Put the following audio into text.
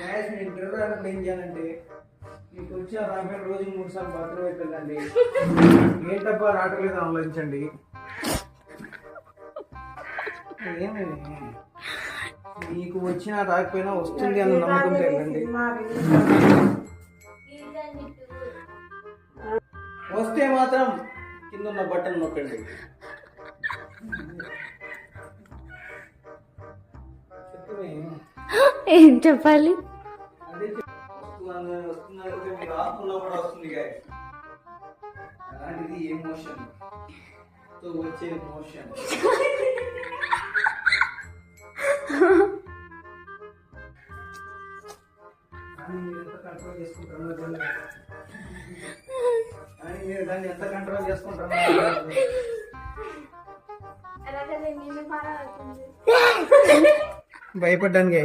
Gas నేను తిరగడానికి ఏం చేయాలంటే మీకు వచ్చిన రాబోయే రోజు 3 సార్లు బాత్రూమ్ వైపు వెళ్ళండి. ఏంటబ్బా రావట్లేదు ఆలోచించండి. ఏమి మీకు వచ్చినా రాకపోయినా వస్తుంది అని నమ్మకంతో వెళ్ళండి. వస్తే మాత్రం కింద ఉన్న బటన్ నొక్కండి. ఏం చెప్పాలి? అదే వస్తున్నారు మీరు ఆత్మలో కూడా వస్తుంది గాయస్. అలాంటిది ఎమోషన్ తో వచ్చే ఎమోషన్. దాన్ని ఎంత కంట్రోల్ చేసుకుంటారో భయపడ్డాను గైస్.